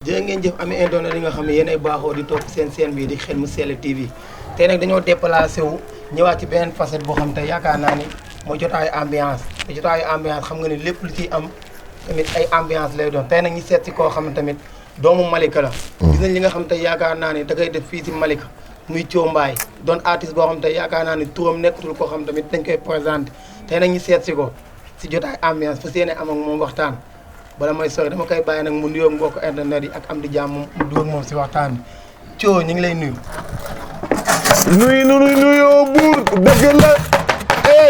jërë ngeen jëf ami internet yi nga xam ne yéen ay baaxoo di topp seen chaîne bii di Xel mu Sell TV tey nag dañoo déplacé wu ñëwaat ci beneen facette boo xam te yaakaar naa ni mooy jotaayu ambiance te jotaayu ambiance xam nga ni lépp lu ciy am tamit ay ambiance lay doon tey nag ñu seet si koo xam ne tamit doomu Malika la gis nañ li nga xam te yaakaar naa ni da koy def fii si Malika muy Thio Mbaye doon artiste boo xam te yaakaar naa ni turam nekkatul koo xam tamit dañ koy présenté tey nag ñu seet si ko si jotaayu ambiance fa séene am ak moom waxtaan bala may sori dama koy bàyyi nag mu nuyoo mbokk internet yi ak am di jàmm mu dugg ak moom si waxtaan bi Thio ñu ngi lay nuyu. nuyoo buur dëgg la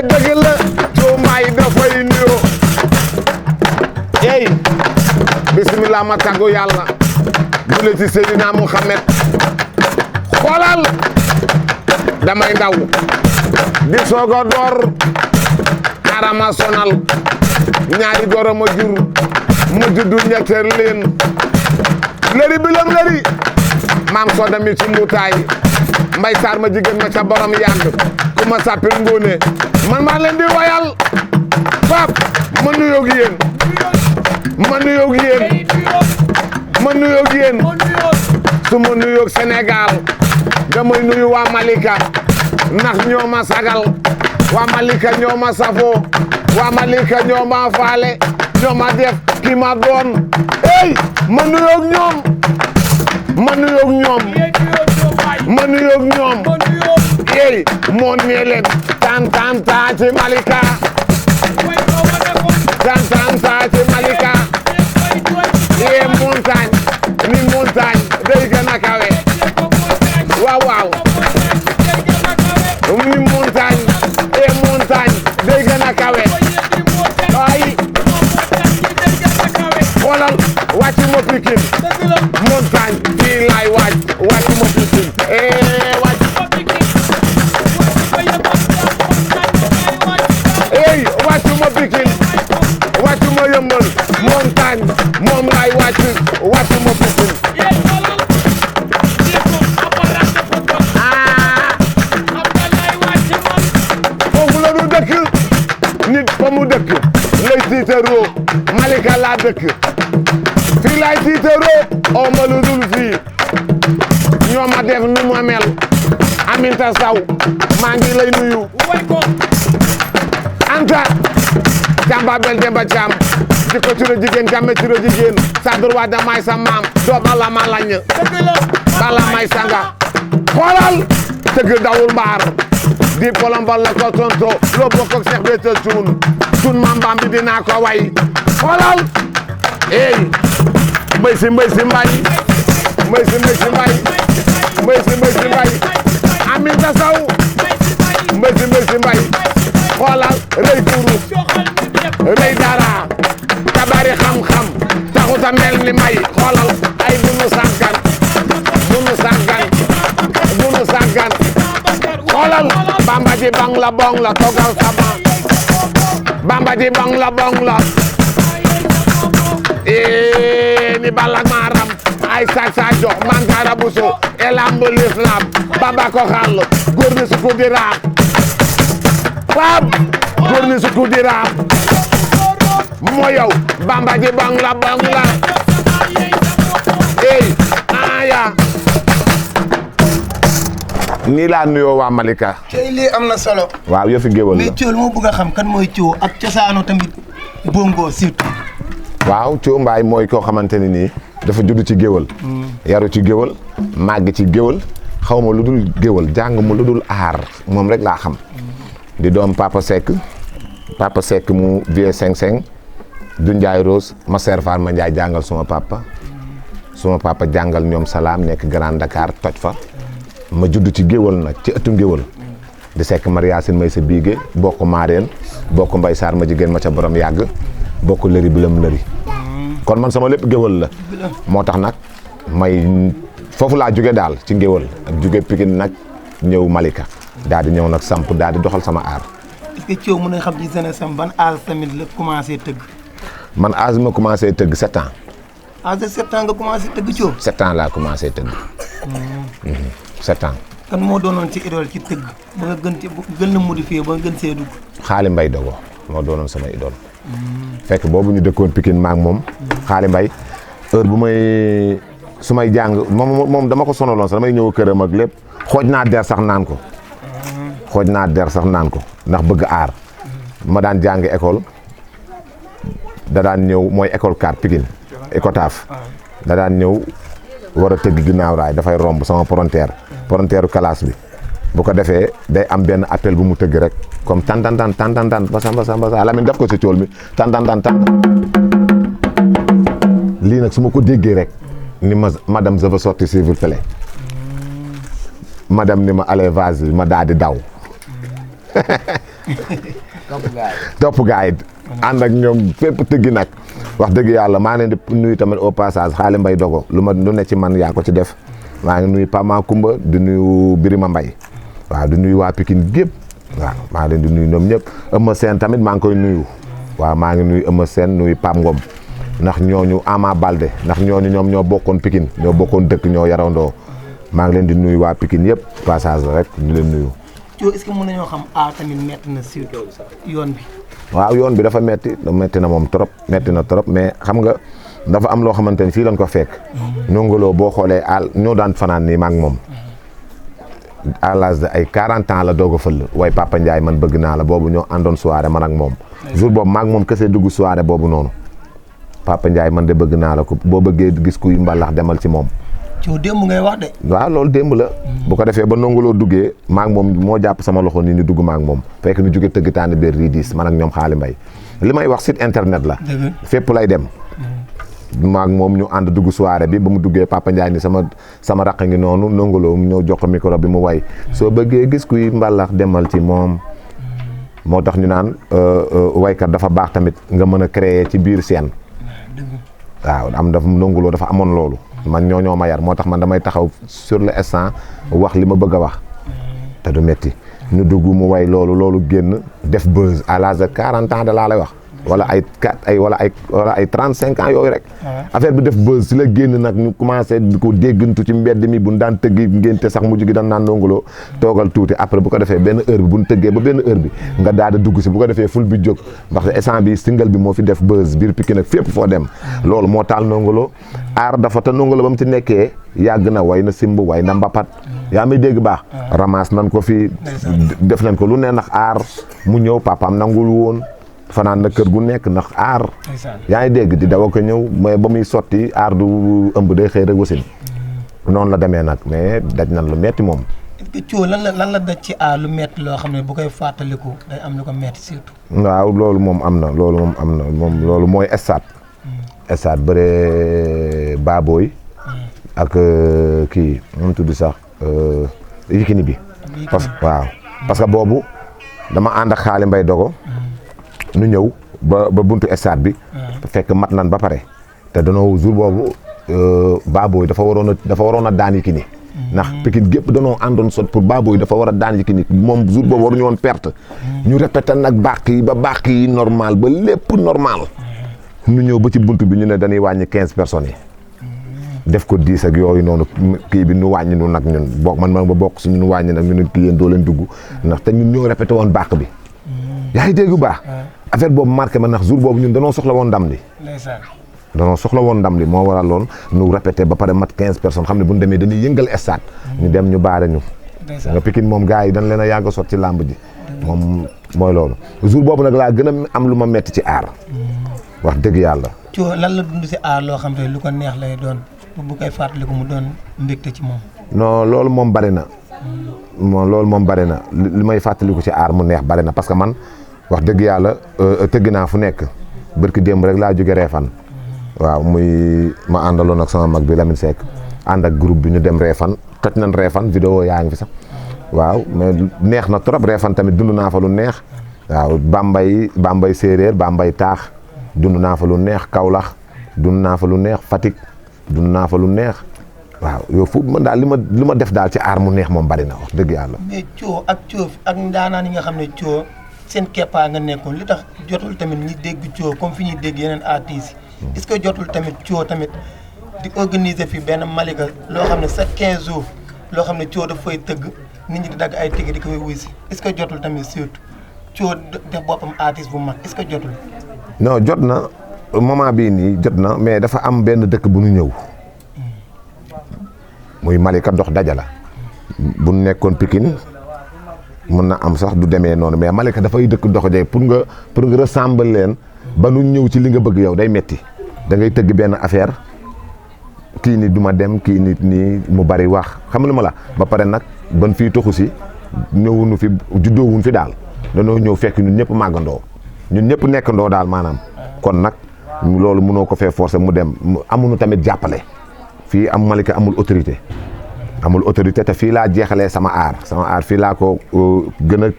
dëgg la Thio Mbaye dafay nuyoo bismillah ma tàggu yàlla julli ci Seydina Muhammad xoolal damay ndaw di soog a door arama sonal ñaari goro ma jur ma juddu ñetteel leen lëri bilam lëri maam soo dami ci mbutaay mbay saar ma jigéen ma ca borom yàgg ku ma sàppil ngóone man maa leen di wayal pap ma nuyoo gi yéen ma nuyoo gi yéen ma nuyoo gi yéen su ma nuyoo Sénégal damay nuyu waa Malika ndax ñoo ma sagal waa Malika ñoo ma safoo waa Malika ñoo ma faale ñoo ma def ki ma doon ma nuyoog ñoom ma nuyoog ñoom ma nuyoog ñoom moo nee leen tan tan ta ci Malika tan tan ta ci Malika montagne ni montagne day gën a kawe waaw waaw ni montagne montagne day gën a kawe xoolal wàcc ma Pikine montagne fii laay wàcc ma Pikine wàcc wàcc ma Pikine wàcc ma Yëmbal montagne moom laay wàcc ma Pikine foofu la du dëkk nit fa mu dëkk lay tiitaroo Malika laa dëkk fii laay tiitaroo oo ma lu dul fii ñoo ma def nu ma mel Aminta Saw maa ngi lay nuyu Anta Camba bel Demba Cam ci ko curo jigéen jàmme curo jigéen sa droit damay sa maam doo bala ma lañ bala may sanga xoolal tëgg dawul mbaar di polombal la ko tonto loo bokk ak Cheikh Béthio Thioune mambam bi dinaa ko way xoolal mbay si mbay Aminta Saw mbay si mbay xoolal rëy kurus rëy dara tabari xam-xam taxuta mel ni may xoolal ay bunu sàggan xoolal bamba ji bang la togal sama bamba ji bang la ni balak maram ay sa jox mantara buso elamb l'islam baba ko xal góor ni suku di raam pap góor ni suku di raam moo yow bamba ji bang la aya nii laa nuyoo waa Malika. tey lii am na solo. waaw yëfi géwël la mais Thio lu ma bëgg a xam kan mooy Thio ak cosaanu tamit bongo surtout. waaw Thio Mbaye mooy koo xamante ne nii dafa judd ci géwël yaru ci géwël màgg ci géwël xaw ma lu dul géwël jàng ma lu dul aar moom rek laa xam di doom Papa Seck mu vie 5-5 du Ndiaye Rose ma ser Fall ma Ndiaye jàngal suma papa jàngal ñoom salaam nekk Grand Dakar toj fa ma judd ci géwël nag ci ëttu géwël di Seck Mariasin may sa biige bokk maareen bokk mbay saar ma jigéen ma ca borom yàgg bokk lëri bilam lëri kon man sama lépp géwël la moo tax nag may foofu laa jóge daal ci ngéwël ak jóge Pikine nag ñëw Malika daal di ñëw nag samp daal di doxal sama aar. est-ce que Thio mën na xam ci jeunesse am ban âge tamit la commencé tëgg. man âge ma commencé tëgg 7 ans. âge de 7 ans nga commencé tëgg Thio. 7 ans laa commencé tëgg. 7 ans. kan moo doonoon ci idole ci tëgg ba nga gën a modifié ba nga gën see dugg. Xaali Mbay Dogo moo doonoon sama idole. fekk boobu ñu dëkkoon Pikine maak moom. Xaali Mbay heure bu may su may jàng moom dama ko sonaloon sax damay ñëw këram ak lépp xooj naa der sax naan ko ndax bëgg aar ma daan jàng école da daan ñëw mooy école 4 Pikine Icotaf da daan ñëw war a tëgg ginnaaw raay dafay romb sama parenteeru classe bi bu ko defee day am benn appel bu mu tëgg rek comme tan basa Lamine def ko si cool mi tan lii nag su ma ko déggee rek ni ma madame je veux sortir s'il vous plaît madame ni ma allez vas-y ma daal di daw topp gaay ànd ak ñoom fépp tëggi nag wax dëgg yàlla maa leen di nuyu tamit au passage Xaali Mbay Dogo lu ne ci man yaa ko ci def maa ngi nuyu Pama Kumba di nuyu Birima Mbay waaw di nuyu waa Pikine gépp waaw maa leen di nuyu ñoom ñëpp Eumeu Sène tamit maa ngi koy nuyu waaw maa ngi nuyu Eumeu Sène nuyu Pam Ngom ndax ñooñu Ama Balde ndax ñooñu ñoom ñoo bokkoon Pikine ñoo bokkoon dëkk ñoo yarandoo maa ngi leen di nuyu waa Pikine yëpp passage rek ñu leen nuyu. est-ce que mën nañoo xam tamit metti na si yoon bi. waaw yoon bi dafa metti na moom trop metti na trop mais xam nga dafa am loo xamante ni fii lañ ko fekk. Ndongo boo xoolee ñoo daan fanaan nii maak moom. à l'âge de ay 40 ans la doog a fël waaye Papa Ndiaye man bëgg naa la boobu ñoo àndoon soirée man ak moom. jour boobu maak moom kese dugg soirée boobu noonu. Papa Ndiaye man de bëgg naa la ko boo bëggee gis kuy mbalax demal ci moom. ci démb ngay wax de. waaw loolu démb la. bu ko defee ba Ndongo duggee maak moom moo jàpp sama loxo nii ñu dugg maak moom fekk ñu jóge tëgg taani biir Ridis man ak ñoom Xaali Mbay li may wax site internet la. fépp lay dem. maak moom ñu ànd dugg soirée bi ba mu duggee Papa Ndiaye ni sama raq ngi noonu Ndongo Lo mu ñëw jox ko micro bi mu way soo bëggee gis kuy mbalax demal ci moom. moo tax ñu naan waykat dafa baax tamit nga mën a créer ci biir scène. waaw dafa Ndongo Lo dafa amoon loolu. man ñoo ma yar moo tax man damay taxaw sur l'instant wax li ma bëgg a wax te du metti ñu dugg mu way loolu génn def buzz à l'âge de 40 ans de laa lay wax wala ay 35 ans yooyu rek affaire bi def buzz si la génn nag ñu commencé di ko déggantu ci mbedd mi bu ñu daan tëggi ngénte sax mujj gi dañ naan Ndongo Lo toogal tuuti après bu ko defee benn heure bi bu ñu tëggee ba benn heure bi nga daal di dugg si bu ko defee ful bi jóg ndax instant bi single bi moo fi def buzz biir Pikine nag fépp foo dem loolu moo taal Ndongo Lo aar dafa te Ndongo Lo ba mu ci nekkee yàgg na way na simb way na mbapat yaa may dégg baax ramas nan ko fi def nañ ko lu ne ndax aar mu ñëw papaam nangul woon fanaan na kër gu nekk ndax aar yaa ngi dégg di daw ko ñëw mais ba muy sotti aar du ëmb day xëy rek wasin noonu la demee nag mais daj nan lu metti moom. Thio lan la daj ci aar lu metti loo xam ne bu koy fàttaliku day am lu ko metti surtout. waaw loolu moom am na loolu mooy stade bëre Baboy ak kii mu tudd sax Yékini bi parce que boobu dama ànd ak Xaali Mbay Dogo nu ñëw ba buntu stade bi fekk mat nan ba pare te danoo jour boobu Baboy dafa waroon a daan Yékini ndax Pikine gépp danoo àndoon sot pour Baboy dafa war a daan Yékini moom jour boobu waruñu woon perte ñu répété nag bàq yi normal ba lépp normal ñu ñëw ba ci buntu bi ñu ne dañuy wàññi 15 personnes yi def ko 10 ak yooyu noonu kii bi nu wàññi nu nag ñun man ba bokk suñu nu wàññi nag ñu ne kii yéen doo leen dugg ndax te ñun ñoo répété woon bàq bi yaa ngi dégg bu baax affaire boobu marqué ma ndax jour boobu ñun danoo soxla woon ndam li moo waral loon ñu répété ba pare mat 15 personnes xam ne bu ñu demee dañuy yëngal stade ñu dem ñu baare ñu nga Pikine moom gars yi dañ leen a yàgg a sot ci làmb ji moom mooy loolu jour boobu nag laa gën a am lu ma metti ci aar wax dëgg yàlla. Thio lan la dund si aar loo xam te lu ko neex lay doon bu koy fàttaliku mu doon mbégte ci moom. non loolu moom bari na. loolu moom bari na li may fàttaliku ci aar mu neex bari na parce que man wax dëgg yàlla tëgg naa fu nekk barki démb rek laa jóge Réfane waaw muy ma àndaloon ak sama mag bi Lamine Seck ànd ak groupe bi ñu dem Réfane toj nañ Réfane vidéo yaa ngi fi sax waaw mais neex na trop Réfane tamit dund naa fa lu neex waaw Bambey séeréer Bambey taax dund naa fa lu neex Kaolack dund naa fa lu neex Fatick dund naa fa lu neex waaw yow fu man daal li ma def daal ci aar mu neex moom bari na wax dëgg yàlla. mais Thio ak ndaanaan yi nga xam ne Thio seen keppaa nga nekkoon li tax jotul tamit ñi dégg Thio comme fi ñuy dégg yeneen artistes yi. est-ce que jotul tamit Thio tamit di organiser fi benn Malika loo xam ne chaque 15 jours loo xam ne Thio daf fay tëgg nit ñi di dagg ay tigg di ko wuy si est-ce que jotul tamit surtout Thio def boppam artiste bu mag est-ce que jotul. non jot na moment bii nii jot na mais dafa am benn dëkk bu ñu ñëw muy Malika dox daja la bu nekkoon Pikine mun na am sax du demee noonu mais Malika dafay dëkk dox daja pour nga ressembler leen ba nu ñëw ci li nga bëgg yow day metti da ngay tëgg benn affaire kii ni du ma dem kii nit nii mu bari wax xam nga ma la ba pare nag ban fii toxu si ñëwuñu fi juddoowuñ fi daal danoo ñëw fekk ñun ñëpp màggandoo ñun ñëpp nekkandoo daal maanaam kon nag loolu mënoo ko fee forcer mu dem amuñu tamit jàppale fii am Malika amul autorité te fii laa jeexalee sama aar fii laa ko gën a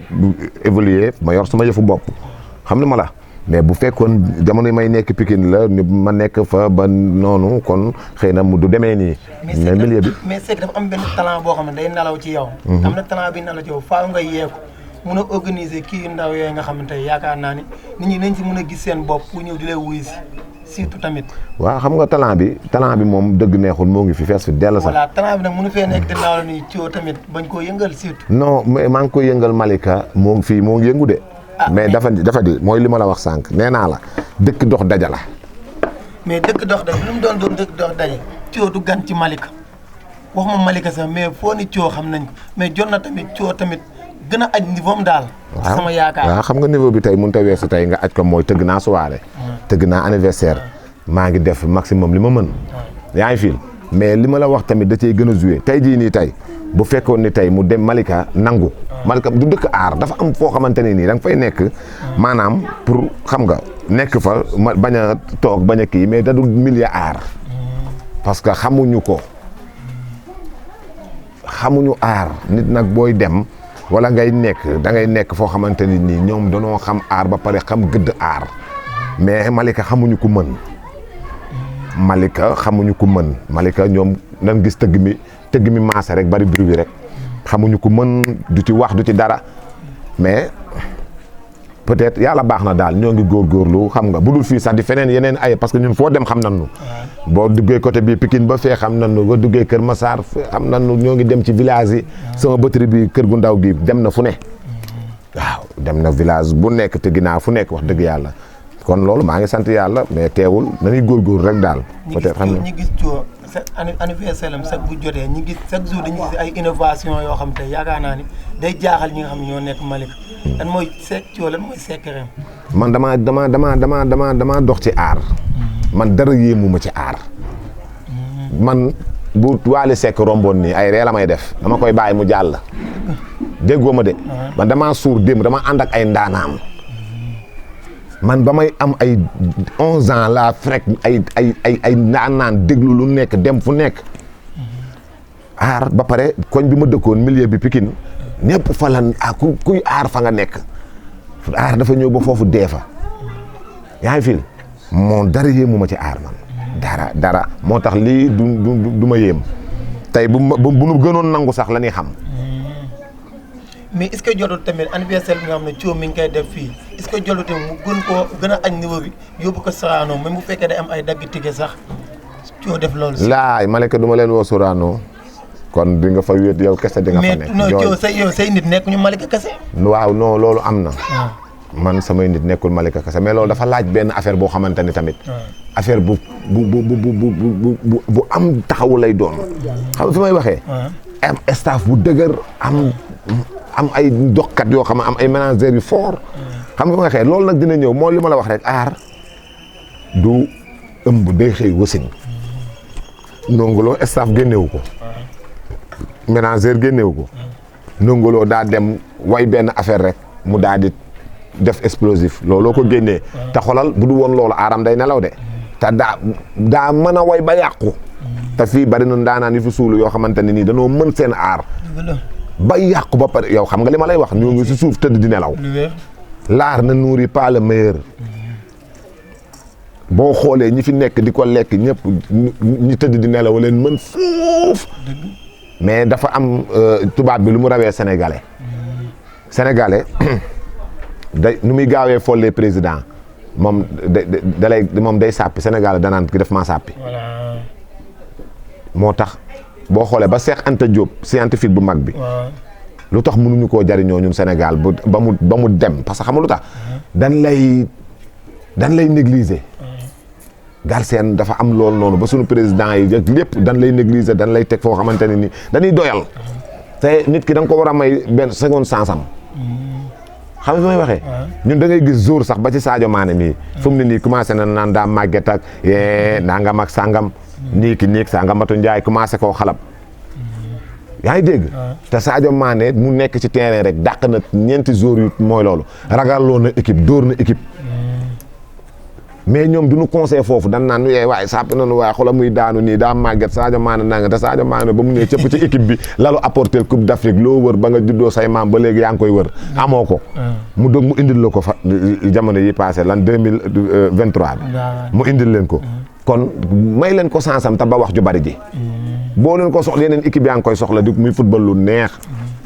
évoluer ma yor sama yëfu bopp xam nga ma la mais bu fekkoon jamono yi may nekk Pikine la ma nekk fa ba noonu kon xëy na mu du demee nii. mais milieu bi mais Seck dafa am benn talent boo xam ne day nelaw ci yow. am na talent bi nelaw ci yow faaw nga yeeku mun a organiser kii ndaw yooyu nga xamante ne yaakaar naa ni nit ñi nañ si mën a gis seen bopp pour ñëw di lay wuyu si surtout tamit. waaw xam nga talent bi moom dëgg neexul moo ngi fi fees fi dell sax. voilà talent bi nag mënu fee nekk di naaw nii coo tamit bañ koo yëngal surtout. non mais maa ngi koy yëngal Malika moo ngi fii moo ngi yëngu de. mais dafa di mooy li ma la wax sànq nee naa la dëkk dox daja la. mais dëkk dox daja lu mu doon dëkk dox daja coo du gan ci Malika wax ma Malika sax mais foo ni coo xam nañ ko mais jot na tamit coo tamit gën a aj niveau am daal. sama yaakaar waaw xam nga niveau bi tey mënut a weesu tey nga aj ko mooy tëgg naa soirée. tëgg naa anniversaire. maa ngi def maximum li ma mën. yaa ngi fi mais li ma la wax tamit da cey gën a joué tey jii nii tey bu fekkoon ni tey mu dem Malika nangu. Malika du dëkk aar dafa am foo xamante ne nii da nga fay nekk maanaam pour xam nga nekk fa bañ a toog bañ a kii mais da du milieu aar parce que xamuñu aar nit nag booy dem wala ngay nekk foo xamante ni nii ñoom danoo xam aar ba pare xam gëdd aar mais Malika xamuñu ku mën Malika ñoom nan gis tëgg mi maase rek bari bruit bi rek xamuñu ko mën du ci wax du ci dara mais peut-être yàlla baax na daal ñoo ngi góorgóorlu xam nga bu dul fii sax di feneen yeneen ay parce que ñun foo dem xam nañu boo duggee côté bi Pikine ba fee xam nañu boo duggee Kër Massar xam nañu ñoo ngi dem ci village yi sama batterie bi kër gu ndaw gi dem na fu ne waaw dem na village bu nekk te ginnaaw fu nekk wax dëgg yàlla kon loolu maa ngi sant yàlla mais teewul nañuy góorgóorlu rek daal peut-être xam nga ñi gis coo anniversaire am chaque bu jotee ñi gis chaque jour dañuy gis ay innovation yoo xam te yaakaar naa ni day jaaxal ñi nga xam ne ñoo nekk Malika lan mooy coo lan mooy secret man dama dox ci aar man dara yéemuma ci aar man bu Wally Seck romboon nii ay ree la may def dama koy bàyyi mu jàll déggoo ma de man dama suur démb dama ànd ak ay ndaanaan man ba may am ay 11 ans laa fekk ay ndaanaan déglu lu nekk dem fu nekk aar ba pare koñ bi ma dëkkoon milieu bi Pikine ñëpp fa lan kuy aar fa nga nekk aar dafa ñëw ba foofu dee fa yaa ngi fil moo dara yéemu ma ci aar man dara moo tax lii du ma yéem tey bu nu gënoon nangu sax la ñuy xam. mais est-ce que jotul tamit anniversaire bi nga xam ne coo mi ngi koy def fii est-ce que jotul tamit mu gën a añ niveau bi yóbbu ko Sorano même bu fekkee day am ay dagg ticket sax coo def loolu si. laay Malika du ma leen woo Sorano kon di nga fa wéet yow kese di nga fa nekk. mais non coo say nit nekk ñu Malika kese. waaw non loolu am na. man samay nit nekkul Malika kese mais loolu dafa laaj benn affaire boo xamante ni tamit. affaire bu am taxawu lay doon. xam nga fi may waxee. am staff bu dëgër am ay doxkat yoo xam ne am ay managers yu fort. xam nga fi may waxee loolu nag dina ñëw moo li ma la wax rek aar du ëmb day xëy wasin. Ndongo staff génnewu ko. manager génnewu ko. Ndongo Lo daa dem way benn affaire rek mu daa di def explosif looloo ko génnee. te xolal bu du woon loolu aaram day nelaw de. te daa mën a way ba yàqu. te fii bari na ndaanaan yu fi suulu yoo xamante ne nii danoo mën seen aar. ba yàqu ba pare yow xam nga li ma lay wax ñoo ngi si suuf tëdd di nelaw. l'art ne nourrit pas le meilleur. boo xoolee ñi fi nekk di ko lekk ñëpp ñi tëdd di nelaw leen mën fuuf. mais dafa am tubaab bi lu mu rawee sénégalais. sénégalais day nu muy gaawee follee président moom moom day sàppi Sénégal danaan ki def maa sàppi. moo tax boo xoolee ba Cheikh Anta Diop scientifique bu mag bi. lu tax mënuñu koo jariñoo ñun Sénégal ba mu dem parce que xam nga lu tax. dañ lay négliger. Galsen dafa am loolu noonu ba suñu président yi ak lépp dañ lay négliger dañ lay teg foo xamante ne ni dañuy doyal te nit ki da nga ko war a may benn seconde sansam xam nga fi may waxee ñun da ngay gis jour sax ba ci Sadio Mané mii fu mu ne nii commencé na naan daa màgget ak nangam ak sangam niik sangamatu Njaay commencé koo xalab yaa ngi dégg te Sadio Mané mu nekk ci terrain rek dàq na ñeenti jours yu mooy loolu ragaloo na équipe dóor na équipe mais ñoom duñu conseil foofu dan naan yee waaye sàpp nañu waaye xoolal muy daanu nii daa màgget Sadio Mané nanga te Sadio Mané ba mu ñëwee cëpp ci équipe bi lalu apporter coupe d'Afrique loo wër ba nga juddoo say maam ba léegi yaa ngi koy wër amoo ko mu dog mu indil la ko fa jamono yi passé lan 2023 bi mu indil leen ko kon may leen ko sansam te ba wax ju bari ji boo leen ko soxla yeneen équipe yaa ngi koy soxla di muy football lu neex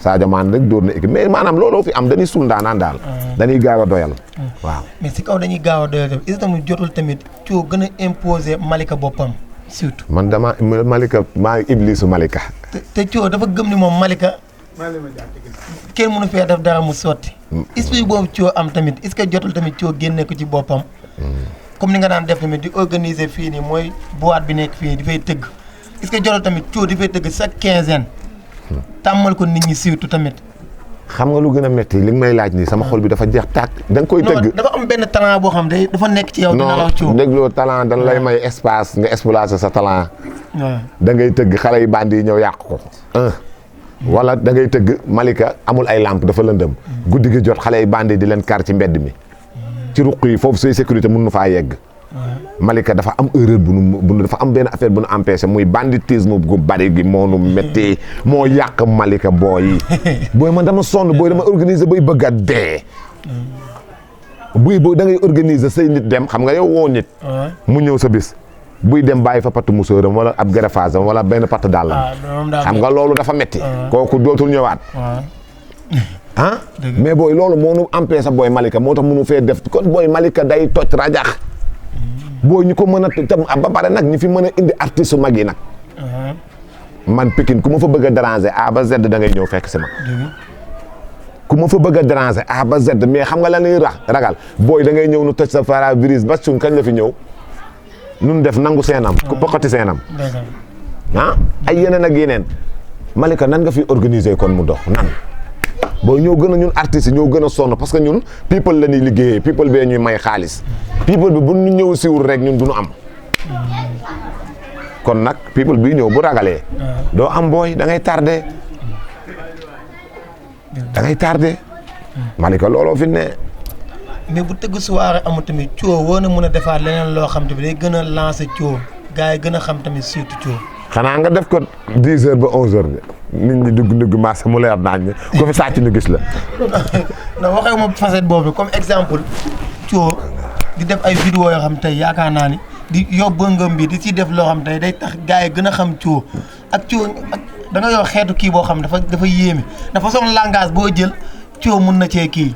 Sadio Mané rek dóor na équipe mais maanaam looloo fi am dañuy sul ndaanaan daal dañuy gaaw a doyal waaw mais si kaw dañuy gaaw a doyal tamit is tamit jotul tamit coo gën a imposer Malika boppam surtout man dama Malika maa iblisu Malika te coo dafa gëm ni moom Malika kenn mënu fee def dara mu sotti esprit boobu coo am tamit est-ce que jotul tamit coo génne ko ci boppam comme ni nga daan def tamit di organiser fii nii mooy boîte bi nekk fii di fay tëgg est-ce que jotul tamit coo di fay tëgg chaque quinzaine tàmmal ko nit ñi surtout tamit xam nga lu gën a métti li nga may laaj nii sama xol bi dafa jeex tàkk da nga koy tëgg dafa am benn talent boo xam ne dafa nekk ci yow dina la coo dégloo talent dañ lay may espace nga exploiter sa talent da ngay tëgg xale yi bandi yi ñëw yàq ko wala da ngay tëgg Malika amul ay lampe dafa lëndëm guddi gi jot xale yi bandi di leen kar ci mbedd mi ci ruq yi foofu say sécurité mën nu faa yegg Malika dafa am erreur bu dafa am benn affaire bu nu empêché muy banditisme gu bari gi moo nu métti moo yàq Malika booy man dama sonn booy dama organiser bay bëgg a dee buy boo da ngay organiser say nit dem xam nga yow woo nit mu ñëw sa bis buy dem bàyyi fa patt musóoram wala ab greffage wala benn patt dàllam xam nga loolu dafa métti kooku dootul ñëwaat mais booy loolu moo nu empêché booy Malika moo tax mënu fee def kon booy Malika day toj rajax booy ñu ko mën a tam ba pare nag ñi fi mën a indi artiste mag yi nag man Pikine ku ma fa bëgg a déranger A ba Z da ngay ñëw fekk si ma ku ma fa bëgg a déranger A ba Z mais xam nga la ñuy ragal booy da ngay ñëw nu toj sa pare-brise ba suñ kañ la fi ñëw nun def nangu seenam ku poqati seenam ay yeneen ak yeneen Malika nan nga fi organiser kon mu dox nan booy ñoo gën a ñun artistes yi ñoo gën a sonn parce que ñun people la ñuy liggéeyee people bee ñuy may xaalis people bi bu ñu ñëw siwul rek ñun du ñu am kon nag people bii ñëw bu ragalee doo am booy da ngay tardé Malika looloo fi ne mais bu tëgg soirée amul tamit coo woo na mën a defaat leneen loo xam te bi day gën a lancer coo gars yi gën a xam tamit surtout coo xanaa nga def ko 10 heures ba 11 heures nit ñi dugg marché mu leer naañ ko fi sàcc ñu gis la non waxee ma facette boobu comme exemple coo di def ay vidéo yoo xam tey yaakaar naa ni di yóbbu ngëm bi di ci def loo xam tey day tax gars yi gën a xam coo ak coo ak da nga yor xeetu kii boo xam dafa yéeme dafa façon langage boo jël coo mun na cee kii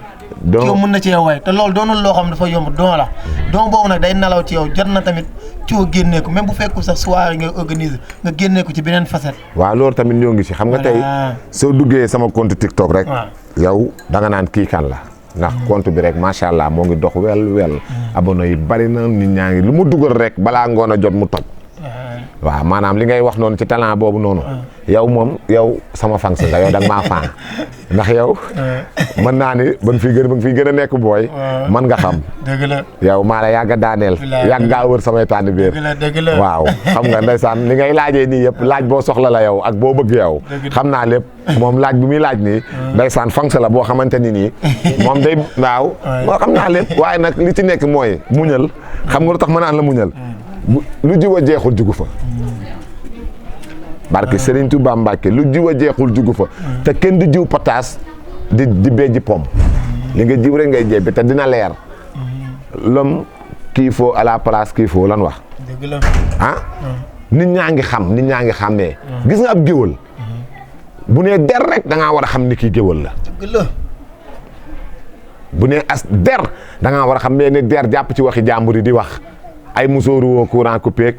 coo mun na cee way te loolu doonul loo xam dafa yomb don la don boobu nag day nalaw ci yow jot na tamit coo génnee ko même bu fekkul sax soirée nga organiser nga génnee ko ci beneen facette waaw loolu tamit ñoo ngi ci xam nga tey soo duggee sama compte TikTok rek yow da nga naan kii kan la ndax compte bi rek macha allah moo ngi dox wel abonné yi bari na nit ñaa ngi lu mu dugal rek balaa ngoon a jot mu toj waaw maanaam li ngay wax noonu ci talent boobu noonu yow moom yow sama fans nga yow da nga maa faan ndax yow mën naa ni ba nga fiy gën a nekk booy man nga xam dëgg la yow maa la yàgg a daaneel yàgg ngaa wër samay tànn biir dëgg la waaw xam nga ndeysaan li ngay laajee nii yëpp laaj boo soxla la yow ak boo bëgg yow xam naa lépp moom laaj bi muy laaj nii ndeysaan fans la boo xamante ni nii moom day waaw moo xam naa lépp waaye nag li ci nekk mooy muñal xam nga lu tax ma naan la muñal lu jiw a jeexul jugu fa barke Serigne Touba Mbacke lu jiw a jeexul jugu fa te kenn du jiw pataas di béji pom li nga jiw rek ngay jébbi te dina leer l'homme qu'il faut à la place qu'il faut lan wax nit ñaa ngi xam nit ñaa ngi xàmmee gis nga ab géwël bu nee der rek da ngaa war a xam ni kii géwël la bu nee as der da ngaa war a xam ne der jàpp ci waxi jàmbur yi di wax ay musóoru woo courant coupé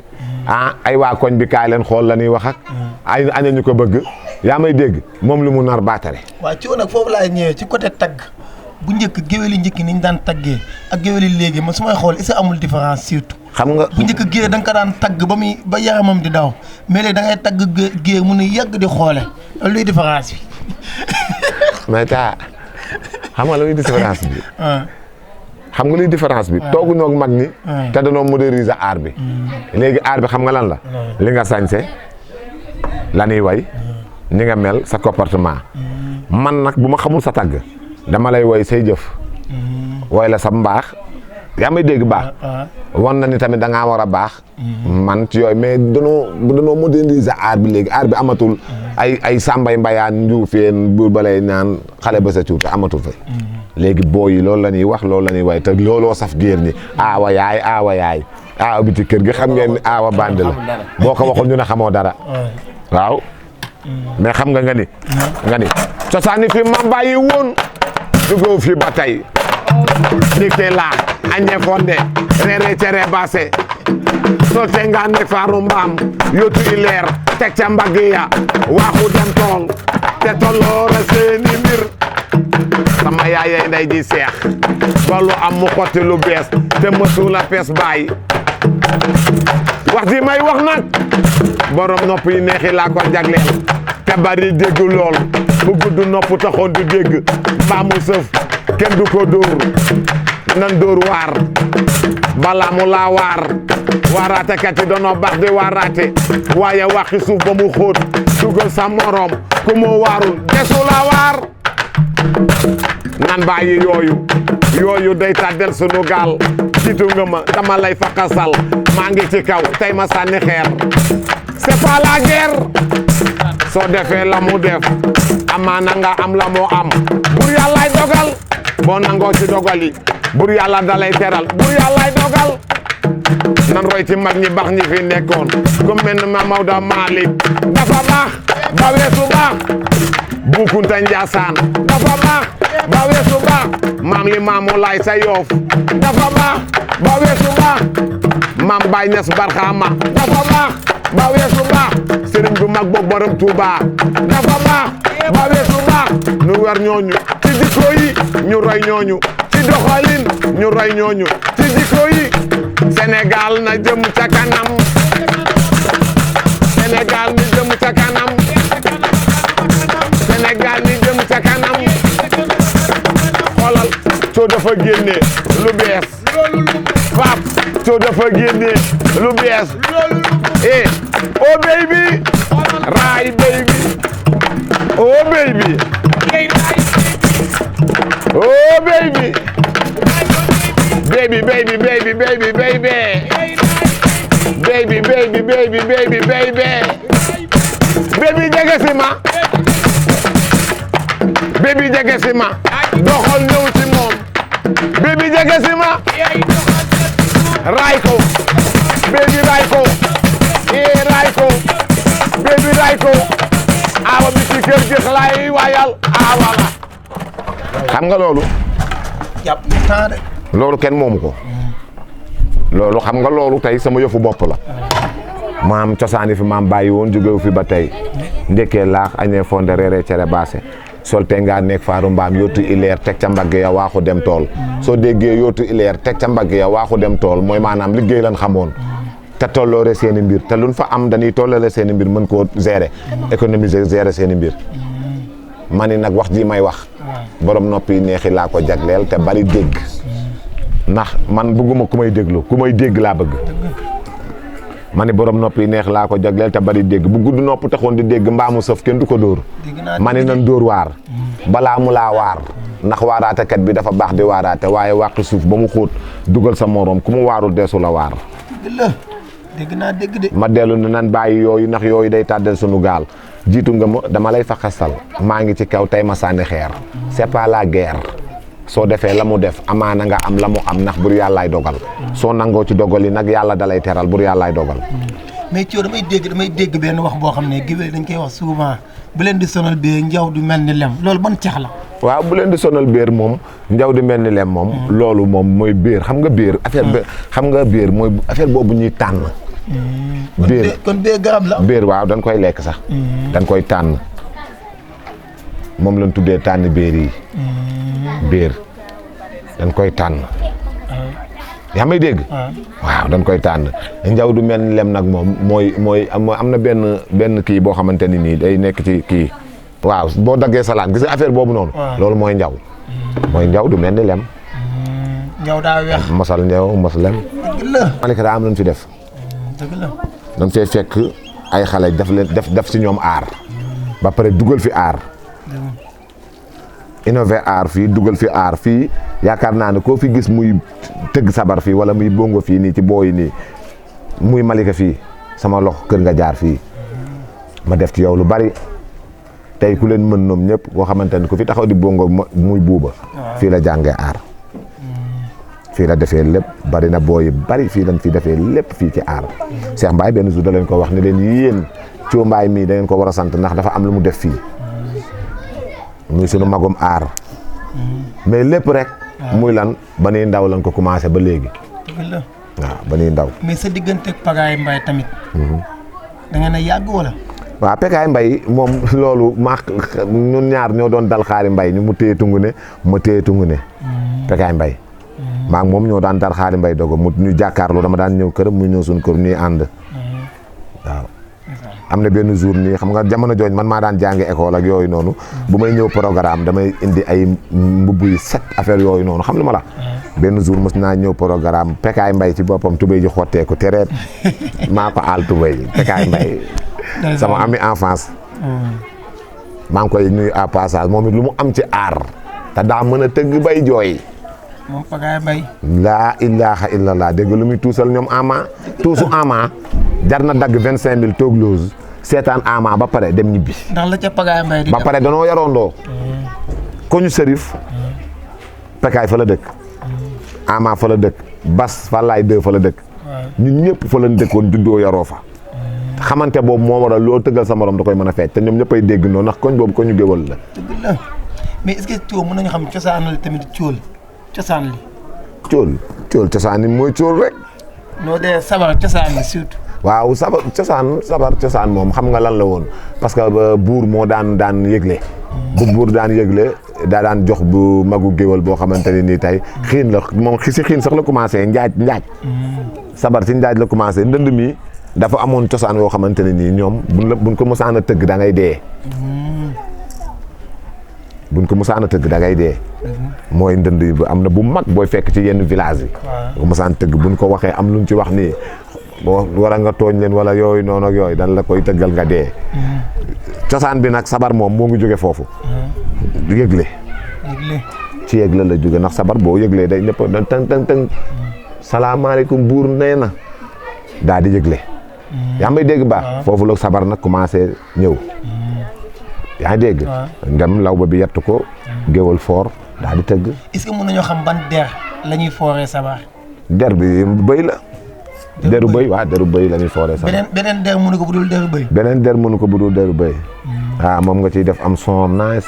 ay waa koñ bi kaay leen xool la ñuy wax ak ay aña ñu ko bëgg yaa may dégg moom lu mu nar baatare waaw ci nag foofu laay ñëwee ci côté tagg bu njëkk géwél yi njëkk ni ñu daan taggee ak géwél yi léegi man su may xool est-ce que amul différence surtout xam nga bu njëkk géer da nga ko daan tagg ba yaramam di daw mais léegi da ngay tagg géer mu ne yàgg di xoole loolu luy différence bi. mais taa xam nga luy différence bi. xam nga luy différence bi. toogu ñoo mag ñi. te danoo moderniser art bi. léegi art bi xam nga lan la. li nga sañse la ñuy way. ni nga mel sa comportement. man nag bu ma xamul sa tagg dama lay woy say jëf. woy la sa mbaax. yaa may dégg baax. wan na ni tamit da ngaa war a baax. man ci yooyu mais danoo moderniser art bi léegi art bi amatul. ay sàmbay mbayaan njuufeen buur balay naan xale ba sa cuute amatul fa. léegi boo yi loolu la ñuy wax loolu la ñuy way te looloo saf géer ñi aawa yaay aawa bi ci kër gi xam ngeen ni aawa bande la boo ko waxul ñu ne xamoo dara. waaw mais xam nga ni. cosaani fi ma bàyyi woon dugoo fi ba tey. dikkee laa aññe fonde reere cere baase solte nga nekk faaru mbaam yóotu i leer teg ca mbagg ya waaxu dem tool te tolloora seeni mbir sama yaayee nday ji seex tollu am mu xotti lu bees te mësu la pees baay wax ji may wax nag borom nopp yi neexi laa ko jagleel te bari dégg lool bu gudd nopp taxoon du dégg mbaa mu sëf kenn du ko dóor nan dóor waar balaa mu laa waar waaraate kat yi doonoo baax di waaraate waaye waxi suuf ba mu xóot dugal sa morom ku mu waarul desu la waar nan bàyyi yooyu day tàddel sunu gaal jiitu nga ma dama lay fakasal maa ngi ci kaw tey ma sànni xeer c'est pas la guerre soo defee la mu def amaana nga am la moo am bur yàllaay dogal boo nangoo ci dogal yi bur yàlla dalay teral bur yàllaay dogal nan roy ci mag ñi baax ñi fi nekkoon comme mel ma Maodo Malick dafa baax ba weesu baax Bu Kunta Njaasaan dafa baax ba weesu baax maam li maamu laay sa Yoof dafa baax ba weesu baax maam Baay Ñas Barxaama dafa baax ba weesu baax sëriñ bu mag boobu borom Tuuba dafa baax ba weesu baax nu war ñooñu ci jikko yi ñu roy ñooñu ci doxalin ñu roy ñooñu ci jikko yi Sénégal na jëm ca kanam Sénégal ni jëm ca kanam Sénégal ni jëm ca kanam xoolal coo dafa génne lu bees Pape coo dafa génne lu bees oh baby raay baby oh baby oh baby baby baby baby baby baby baby baby baby baby baby baby jege si ma baby jege si ma doxal ñëw ci moom baby jege si ma raay ko baby raay ko raay ko baby raay ko awa bi ci kër gi xalaay waayal awa la xam nga loolu jàpp na temps de loolu kenn moomu ko loolu xam nga loolu tey sama yëfu bopp la maam cosaani fi maam bàyyi woon jógewu fi ba tey ndekkee laax añee fonde reere cere baase solte nga nekk faaru mbaam yootu ileer teg ca mbagg ya waaxu dem tool soo déggee yootu ileer teg ca mbagg ya waaxu dem tool mooy maanaam liggéey lan xamoon te tolloore seeni mbir te luñ fa am dañuy tollale seeni mbir mën koo gérer économiser gérer seeni mbir ma ni nag wax ji may wax borom nopp yi neexi laa ko jagleel te bari dégg ndax man bëgguma ku may déglu ku may dégg laa bëgg ma ni borom nopp yi neex laa ko jagleel te bari dégg bu gudd nopp taxoon di dégg mbaamu sëf kenn du ko dóor ma ni nan dóor waar balaa mu laa waar ndax waaraatekat bi dafa baax di waaraate waaye wàqi suuf ba mu xóot dugal sa morom ku mu waarul deesu la waar dégg naa dégg de ma dellu ne nan bàyyi yooyu ndax yooyu day tàddal sunu gaal jiitu nga ma dama lay fa xasal maa ngi ci kaw tey ma sànni xeer c'est pas la guerre soo defee la mu def amaana nga am la mu am ndax bur yàllaay dogal soo nangoo ci dogal yi nag yàlla dalay teral bur yàllaay dogal mais Thio damay dégg benn wax boo xam ne géwél dañ koy wax souvent bu leen di sonal bee njaw du mel ni lem loolu ban cax la waaw bu leen di sonal béer moom njaw di mel ni lem moom loolu moom mooy béer xam nga béer affaire bi xam nga béer mooy affaire boobu ñuy tànn béer kon bee garab la béer waaw dañ koy lekk sax dañ koy tànn moom lañ tuddee tànn béer yi béer dañ koy tànn yaa may dégg. waaw dañ koy tànn njaw du mel ni lem nag moom mooy am na benn kii boo xamante ni nii day nekk ci kii waaw boo daggee salade gis nga affaire boobu noonu. loolu mooy njaw. mooy njaw du mel ni lem. njaw daa weex. mosal njaw mos lem. dëgg la. Malika daa am lu ñu fi def. dëgg la. dañ fee fekk ay xale def si ñoom aar. ba pare dugal fi aar. innové aar fii dugal fi aar fii yaakaar naa ne koo fi gis muy tëgg sabar fii wala muy bongo fii nii ci booyi nii muy Malika fii sama loxo kër nga jaar fii ma def ci yow lu bari tey ku leen mën ñoom ñëpp koo xamante ne ku fi taxaw di bongo muy buuba fii la jàngee aar fii la defee lépp bari na booyi bari fii lañ fi defee lépp fii ci aar Cheikh Mbaye benn jour da leen ko wax ne leen yéen Thio Mbaye mii da ngeen ko war a sant ndax dafa am lu mu def fii muy sunu magum aar mais lépp rek muy lan ba nuy ndaw lañ ko commencé ba léegi waaw ba nuy ndaw mais sa diggante ak Pagaye Mbaye tamit da ngeen a yàgg wala waaw Pagaye Mbaye moom loolu ñun ñaar ñoo doon dal xaari Mbaye ñu mu téye tungu ne ma téye tungu ne Pagaye Mbaye maa ngi moom ñoo daan dal xaari Mbaye dogo mu ñu jàkkaarloo dama daan ñëw këram muy ñëw suñu kër ñuy ànd waaw am na benn jour nii xam nga jamono jooju man maa daan jàngi école ak yooyu noonu bu may ñëw programme damay indi ay mbubb yu set affaire yooyu noonu xam lu ma la benn jour mos naa ñëw programme Pagaye Mbaye ci boppam tubéy ji xotteeku tereet maa ko aal tubéy ji Pagaye Mbaye sama ami enfance maa ngi koy nuyu à passage moom it lu mu am ci aar te daa mën a tëgg bay jooy moom Pagaye Mbaye laa ilaha illallah dégg lu muy tuusal ñoom ama tuusu ama jar na dagg 25 000 toog loose seetaan ama ba pare dem ñibbi. ndax la ca Pagaye Mbaye di ba pare danoo yaroondoo ko ñu sërif Pagaye fa la dëkk ama fa la dëkk Bas Fallaye 2 fa la dëkk ñun ñëpp fa lañ dëkkoon juddoo yaroo fa xamante boobu moo waral loo tëggal sa morom da koy mën a feej te ñoom ñëppay dégg noonu ndax koñ boobu ko ñu géwal la. dëgg la mais est-ce que Thio mën nañu xam cosaanal tamit cosaan li. cool cosaan li mooy cool rek. noo dee sabar cosaan li surtout. waaw sabar cosaan moom xam nga lan la woon parce que buur moo daan yëgle. bu buur daan yëgle daa daan jox bu magu géwal boo xamante ne nii tey xiin la moom si xiin sax la commencé njaaj. sabar si njaaj la commencé ndënd mi dafa amoon cosaan yoo xamante ne nii ñoom buñ ko mosaan a tëgg da ngay dee. buñ ko mosaan a tëgg da ngay dee. mooy ndënd yi am na bu mag booy fekk ci yenn village yi. bu mosaan tëgg buñ ko waxee am luñ ci wax nii boo war a nga tooñ leen wala yooyu noonu ak yooyu dan la koy tëggal nga dee. cosaan bi nag sabar moom moo ngi jóge foofu. yëgle. ci yëgle la jóge ndax sabar boo yëglee day ñëpp da tëng salaamaaleykum buur nee na daa di yëgle. yaa may dégg baax foofu la sabar nag commencé ñëw. yaa ngi dégg. ndem law ba bi yett ko. géwal foor daa di tëgg. est-ce que mën nañoo xam ban der la ñuy fooree sabar. der bi bëy la. deru bëy waaw deru bëy la ñuy fooree sabar. beneen der mënu ko budul deru bëy. beneen der mënu ko budul deru bëy. waaw moom nga ciy def am son nice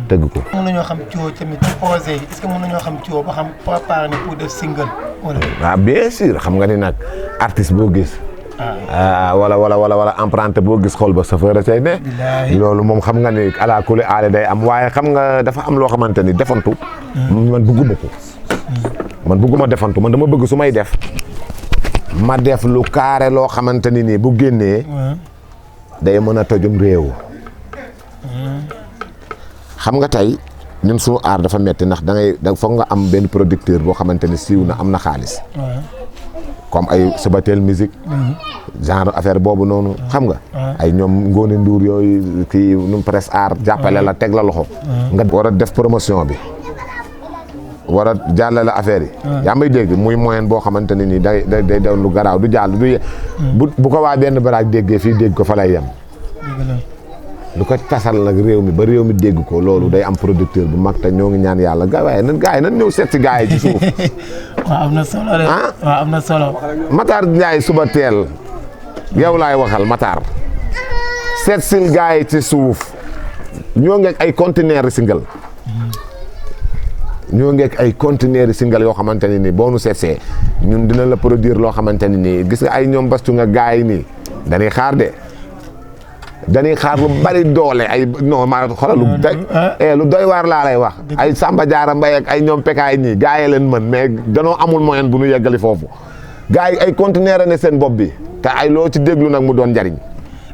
tëgg ko. mën nañoo xam Thio tamit ci projet yi est-ce que mën nañoo xam Thio ba xam préparé na pour def single wala. waaw bien sûr xam nga ni nag artiste boo gis. wala emprunté boo gis xool ba chauffeur a cay ne. loolu moom xam nga ni ala kulli aale day am waaye xam nga dafa am loo xamante ni defantu. man bëgguma ko. man bëgguma defantu man dama bëgg su may def. ma def lu carré loo xamante ni nii bu génnee. day mën a tojum réew. xam nga tey ñun suñu aar dafa metti ndax da foog nga am benn producteur boo xamante ni siiw na am na xaalis. comme ay Subatel musique genre affaire boobu noonu xam nga ay ñoom Ngone Ndour yooyu kii nu presse art jàppale la teg la loxo nga war a def promotion bi war a jàllale affaire yi yaa may dégg muy moyen boo xamante ne nii day doon lu garaaw du jàll bu ko waa benn baraag déggee fii dégg ko fa lay yem lu ko tasal nag réew mi ba réew mi dégg ko loolu day am producteur bu mag te ñoo ngi ñaan yàlla waaye nan gars yi nan ñëw seet si gars yi ci suuf. waaw am na solo de. waaw am na solo. Matar Ndiaye Subatel yow laay waxal Matar seet sil gars yi ci suuf ñoo ngeeg ay conteneurs single. ñoo ngeeg ay conteneurs single yoo xamante ne nii boo nu seetsee ñun dina la produire loo xamante ne nii gis nga ay ñoom bastu nga gars yi nii dañuy xaar de. dañuy xaar lu bari doole ay non maa xoolal lu doy waar laa lay wax ay Samba Diarra Mbaye ak ay ñoom pekaay ñii gars yi leen mën mais danoo amul moyen bu ñu yeggali foofu gars yi ay conteneur ne seen bopp bi te ay loo ci déglu nag mu doon njariñ.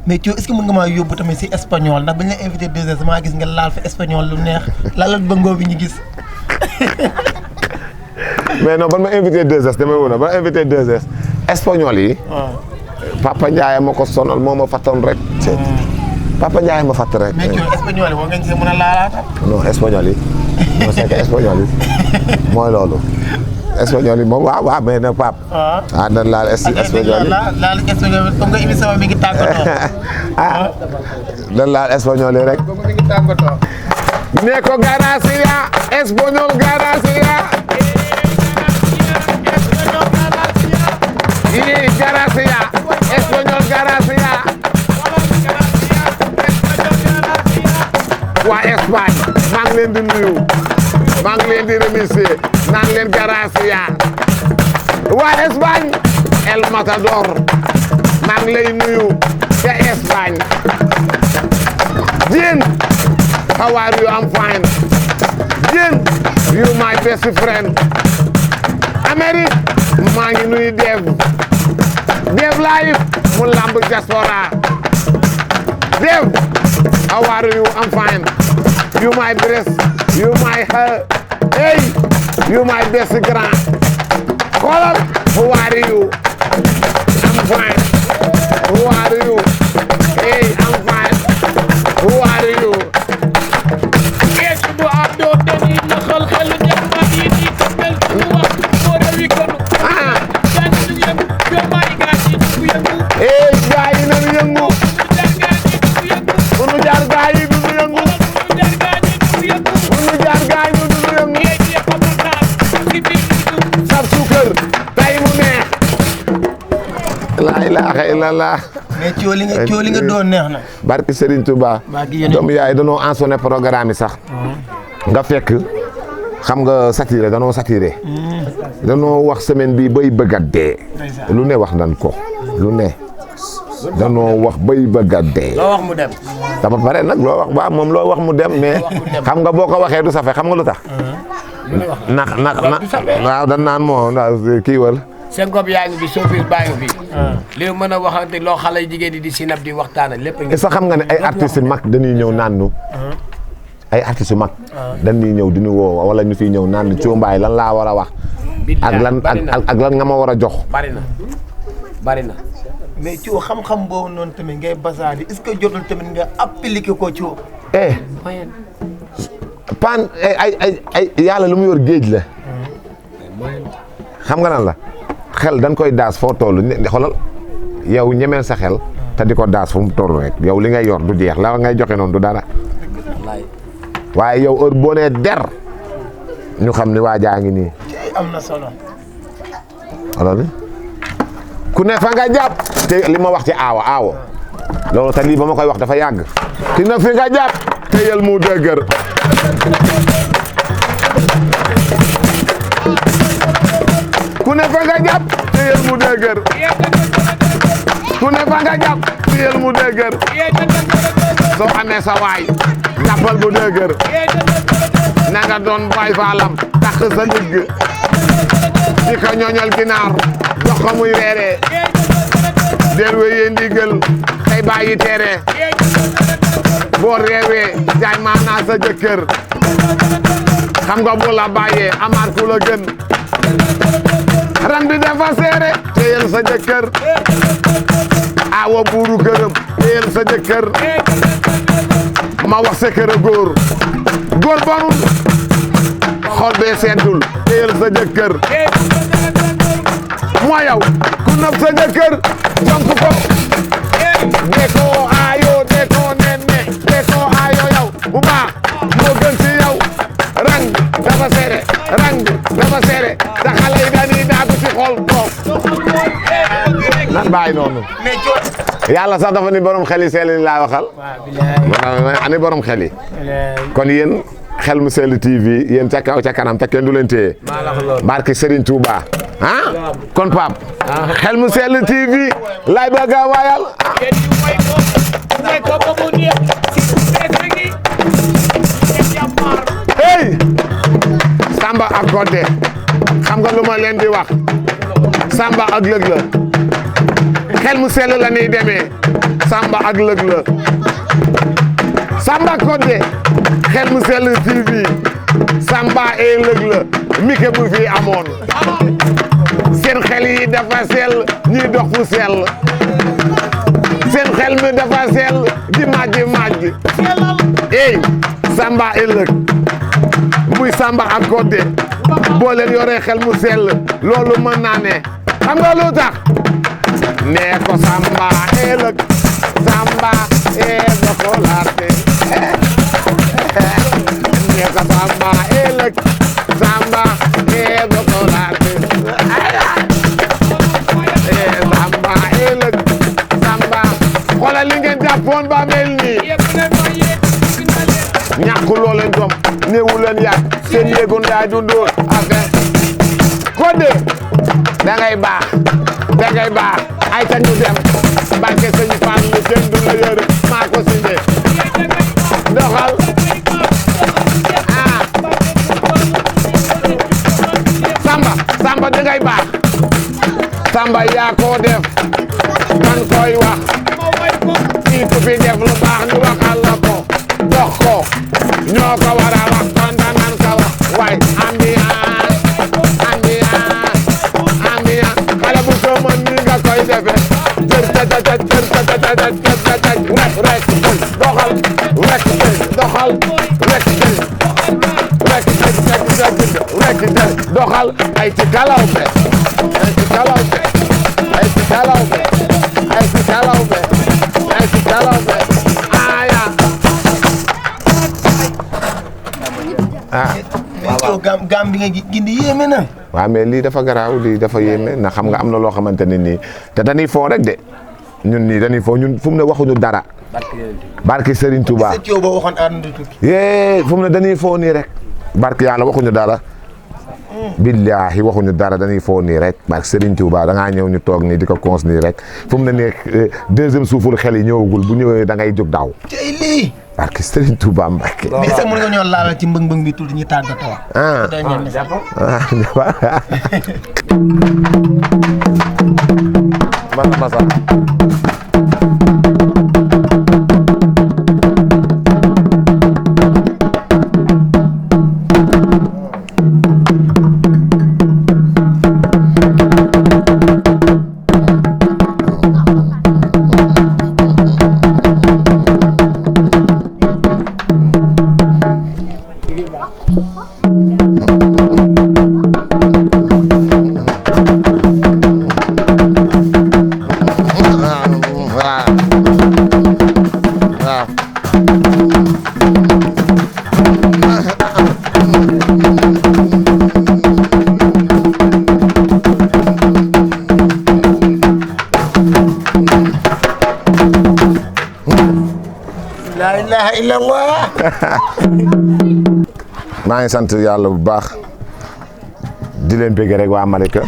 mais Thio est-ce que mën nga maa yóbbu tamit si espagnol ndax bañ la invité 2S maa gis nga laal fa espagnol lu neex laalal bëngoo bi ñu gis. mais non ban ma invité 2S damay wóor na ba invité 2S espagnol yi. Papa Ndiaye ma ko sonal moo ma fattoon rek. Papa Ndiaye ma fatt rek. mais Thio espagnol yi war nga gisee mën a laalaata. non espagnol yi non c'est que espagnol yi mooy loolu. espagnol yi moom waaw mais nag Pape. dañ laal espagnol yi laal espagnol yi comme que émission mi ngi tàggatoo. dañ laal espagnol yi rek. mi ngi tàggatoo. ne ko gracias espagnol gracias. gracias espagnol gracias. waa Espagne maa ngi leen di nuyu maa ngi leen di remercier naan leen gracias. waa Espagne El Matador maa ngi lay nuyu ca Espagne. Dieng how are you? I'm fine. Dieng you my best friend. Amérique maa ngi nuyu Dev live mu lamb diaspora. Dev how are you? I'm fine. You my best, you my hey, you my best grand. Color, who are you? I'm fine. Who are you? Hey, I'm fine. Who are you? Yes, bu abdo dañuy naxal xel def ma yi di mel ku wax mo rewi ko dan ñu yëm yo may gaay ci du yëngu Hey, gaay yi nañu yëngu. Bunu jaar gaay yi du yëngu. Bunu jaar gaay yi du yëngu. Sab suukar tay mu neex. La ilaha illallah. mais Thio li nga doon neex na. Barke Serigne Touba. doomu yaay danoo ensonné programme yi sax. nga fekk xam nga saturé danoo saturé. danoo wax semaine bi bay bëgg a dee. lu ne wax nan ko lu ne. danoo wax bay bëgg a dee. loo wax mu dem. te ba pare nag loo wax waaw moom loo wax mu dem mais xam nga boo ko waxee du safe xam nga lu tax. nax waaw dan naan moo kii wal. seen gob yaa ngi fi soofis baa ngi fi. li mën a waxante loo xale jigéen di sinap di waxtaanal lépp ngi. est-ce que xam nga ne ay artistes mag dañuy ñëw naan nu. ay artistes yu mag. dañuy ñëw di ñu woo wala ñu fiy ñëw naan Thio Mbaye lan laa war a wax. ak lan nga ma war a jox. bari na. mais Thio xam-xam boobu noonu tamit ngay basaadi est-ce que jotul tamit nga appliqué ko Thio. pan ay yàlla lu mu yor géej la. xam nga nan la xel dañ koy daas foo toll xoolal yow ñemeel sa xel. te di ko daas fu mu toll rek yow li ngay yor du jeex la ngay joxe noonu du dara. waaye yow heure boo nee der ñu xam ni waa jaa ngi nii. am na solo. alors ku ne fa nga jàpp te li ma wax ci aawo loolu te lii ba ma koy wax dafa yàgg. ki ne fi nga jàpp te yel mu dëgër. ku ne fa nga jàpp te yel mu dëgër. ku ne fa nga jàpp te yel mu dëgër. soo amee sa waay jàppal bu dëgër. na nga doon bay faalam tax sa ndigg. di ko ñoñol ginaar jox ko muy reeree. del wéyee ndigal tey bàyyi tere. boo reewee jaay maanaa sa jëkkër. xam nga bu la bàyyee amaat ku la gën. ran bi dafa seere téyel sa jëkkër. awa buuru këram téyel sa jëkkër. ma wax sa kër a góor bonul xol bee seddul téyel sa jëkkër. moo yow ku nopp sa jëkkër jonk ko. deko ayo deko nenne deko ayo yow bu baax moo gën ci yow. rang dafa seere rang dafa seere te xale yi dañuy daagu ci xol toog. nan bàyyi noonu. yàlla sax dafa ni borom xel yi seel yi laa waxal. ani borom xel yi. kon yéen xel mu sell TV yéen ca kaw ca kanam te kenn du leen téye. barke Serigne Touba. kon Pape. xel mu sell TV lay bëgg a waayal. may ko ba mu neex si peese gi jàmbaar hey Samba ak Codé xam nga lu ma leen di wax Samba ak Lëg la xel mu sell la ñuy demee Samba ak Lëg la Samba Codé xel mu sell TV Samba et Lëg la mike bu fi amoon seen xel yi dafa sell ñuy dox fu sell seen xel mi dafa sell di màjj ey Samba et Lëg muy Samba ak Codé boo leen yoree xel mu sell loolu mën naa ne xam nga lu tax nee ko Samba et Lëg Samba et Jokolante nee ko Samba et Lëg Samba et Jokolante Samba et Lëg Samba xoolal li ngeen jàppoon ba mel nii ñàkk loo leen doom néewu leen yàgg seen yéegu ndaay du dóor affaire Codé da ngay baax ay ta ñu dem barke sëñ Fall lu kenn du la yore maa ko signé doxal ah Samba da ngay baax Samba yaa ko def kan koy wax kii ku fi def lu baax ñu waxal la ko dox ko ñoo ko war a wax kon danañ ko wax waaye ambiance xale bu ko mën ni nga koy defee rek doxal doxal ay ci kalaw be aya gam bi nga gindi yéeme na. waaw mais lii dafa garaaw lii dafa yéeme na xam nga am na loo xamante ne nii te dañuy foo rek de ñun nii dañuy foo ñun fu mu ne waxuñu dara. barke Serigne Touba. sa coow boo waxoon ànd tukki. yee fu mu ne dañuy foo nii rek. barke yàlla waxuñu dara. billaahi waxuñu dara dañuy foo nii rek barke Serigne Touba da ngaa ñëw ñu toog nii di ko cons nii rek fu mu ne nii deuxième suuful xel yi ñëwagul bu ñëwee da ngay jóg daaw. cey lii. barke Serigne Touba Mbacke. mais sax mën nga ñoo laal ci mbëng-mbëng bi tuuti ñu tàggatoo. ah masa la ilaha illallah. maa ngi sant yàlla bu baax di leen bëgg rek waa Malika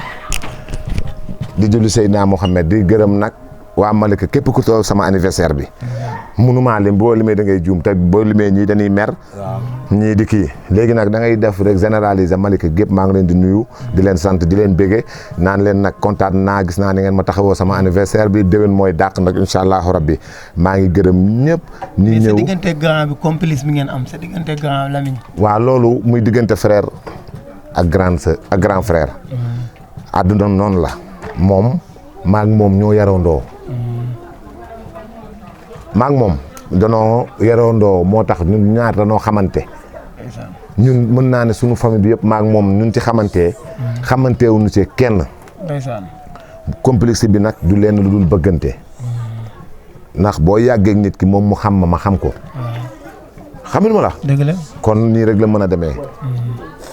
di julli Seydina Mohamed di gërëm nag waa Malika képp ku toog sama anniversaire bi mënumaa lim boo limee da ngay juum te boo limee ñii dañuy mer ñii di kii léegi nag da ngay def rek généraliser Malika gépp maa ngi leen di nuyu di leen sant di leen bëgge naan leen nag kontaan naa gis naa ni ngeen ma taxawoo sama anniversaire bi déwén mooy dàq nag incha allahu rabbi maa ngi gërëm ñëpp ñi ñëw sa diggante grand bi complice bi ngeen am sa diggante grand Lamine. waaw loolu muy diggante frère ak grande sœur ak grand frère àdduna noonu la moom maag moom ñoo yarandoo maag moom danoo yarandoo moo tax ñun ñaar danoo xamante ñun mën naa ne suñu famille bi yëpp maag moom ñun ci xamantewuñu ci kenn complexe bi nag du leen lu dul bëggante ndax boo yàggee nit ki moom mu xam ma xam ko xamul ma la dëgg la kon nii rek la mën a demee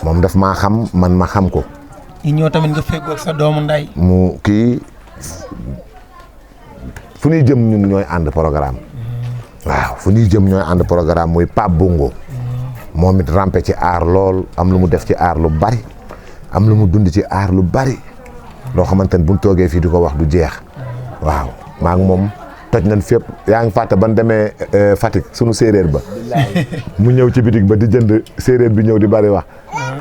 moom daf maa xam man ma xam ko ñi ñëw tamit nga feggoog sa doomu nday mu kii fu ñuy jëm ñun ñooy ànd programme waaw fu ñuy jëm ñooy ànd programme muy Pape Bongo moom it rampe ci aar lool am lu mu def ci aar lu bari am lu mu dund ci aar lu bari loo xamante ne buñ toogee fii di ko wax du jeex waaw maa ngi moom toj nañ fépp yaa ngi fàtte ban demee Fatick sunu séeréer ba mu ñëw ci bitig ba di jënd séeréer bi ñëw di bari wax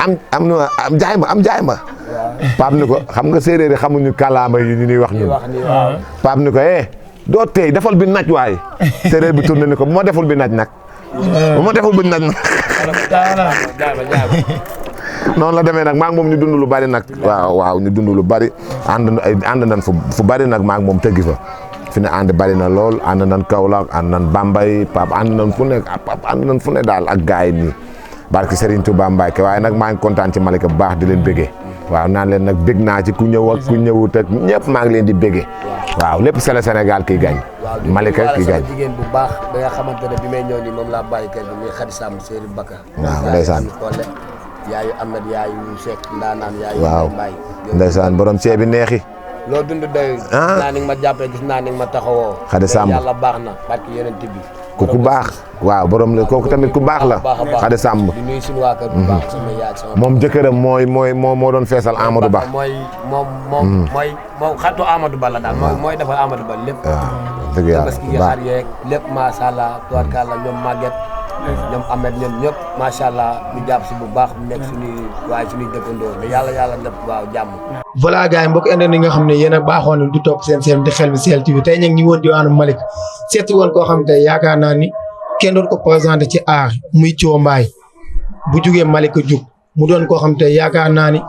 am jaay ma Pape ni ko xam nga séeréer yi xamuñu kàllaama yi ñu ñuy wax ñun Pape ni ko doo tey defal bi naaj waay séeréer bi tourné ni ko bu ma deful bi naaj nag noonu la demee nag maa ngi moom ñu dund lu bari nag waaw ñu dund lu bari ànd nañ fu bari nag maa ngi moom tëggi fa fi ne ànd bari na lool ànd nañ Kaolack ànd nañ Bambey Pape ànd nañ fu ne daal ak gaay yi nii barki Serigne Touba Mbacke waaye nag maa ngi kontaan ci Malika bu baax di leen bëggee waaw naan leen nag bég naa ci ku ñëw ak ku ñëwut ak ñëpp maa ngi leen di bëggee waaw lépp c'est le Sénégal kii gañ Malika kii gañ jigéen bu baax ba nga xamante ne bi may ñëw nii moom laa bàyyi kër gi muy Khady Samb Serigne Bakar waaw ndeysaan yaayu Ahmed yaayu Seck ndaanaan yaayu waaw ndeysaan borom ceeb bi neexi loo dund doy gis naa ni ma jàppee gis naa ni ma taxawoo Khady Samb yàlla baax na barki yeneen bi ku baax waaw borom la kooku tamit ku baax la Khady Samb di nuyu suñu waa kër bu baax sama yaay sama moom jëkkëram moo doon feesal Amadou Ba moom xaritu Amadou Ba la daal mooy defal Amadou Ba lépp dëgg yàlla parce que xar yeeg lépp macha allah tubarkalla ñoom Maguette ñoom Ahmed ñoom ñëpp macha allah ñu jàpp si bu baax mu nekk suñuy dëkkandoo mais yàlla def waaw jàmm. voilà gars yi mbokk indi ni nga xam ne yéen a baaxoon di topp seen di Xel Mi Sel TV tey ñu ngi woon diwaanu Malika seeti woon koo xam te yaakaar naa ni kenn doon ko présenté ci aar muy Thio Mbaye bu jugee Malika jug mu doon koo xam te yaakaar naa ni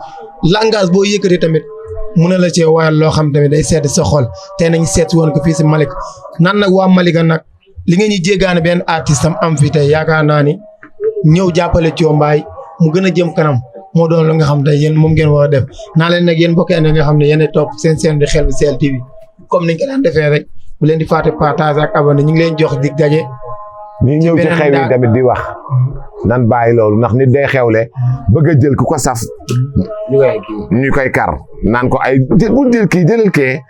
langage boo yëkkati tamit mun na la cee wayal loo xam tamit day seeti sa xol tey nañ seeti woon ko fii si Malika nan nag waa Malika nag li nga ñu jéggaane benn artiste am fi tey yaakaar naa ni ñëw jàppale Thio Mbaye mu gën a jëm kanam moo doon la nga xam tey yéen moom ngeen war a def naa leen nag yéen mbokk yi nga xam ne yéen a topp seen di Xel Mi Sel TV comme niñ ko daan defee rek bu leen di fàtte partage ak abonné ñu ngi leen jox dig daje. ñu ñëw ci xew yi tamit di wax nan bàyyi loolu ndax nit day xewle bëgg a jël ku ko saf ñu koy kar naan ko ay bu jël kii jëlal kee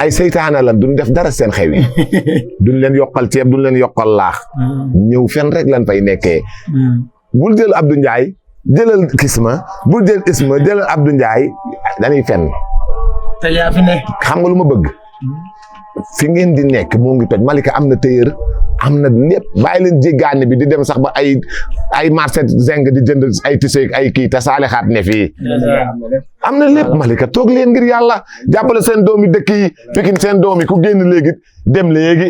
ay seytaana lan duñ def dara seen xew yi duñ leen yokkal ceeb duñ leen yokkal laax ñëw fen rek lan fay nekkee bul jël Abdou Ndiaye jëlal Kisma bul jël Isma jëlal Abdou Ndiaye dañuy fen te yaa fi ne xam nga lu ma bëgg fi ngeen di nekk moo ngi toj Malika am na tailleur am na lépp bàyyi leen jéggaane bi di dem sax ba ay marché zeng di jënd ay tissu ay kii te saalixaat ne fii am na lépp Malika toog leen ngir yàlla jàppale seen doomi dëkk yi Pikine seen doomi ku génn léegi dem léegi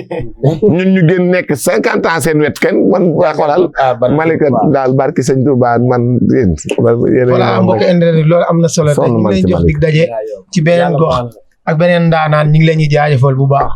ñun ñu génn nekk 50 ans seen wet kenn man waa xoolal Malika daal barki sëñ Touba man yéen voilà mbokk internet loolu am na solo tey ñu ngi leen jox dig daje ci beneen gox ak beneen ndaanaan ñu ngi leen di jaajëfal bu baax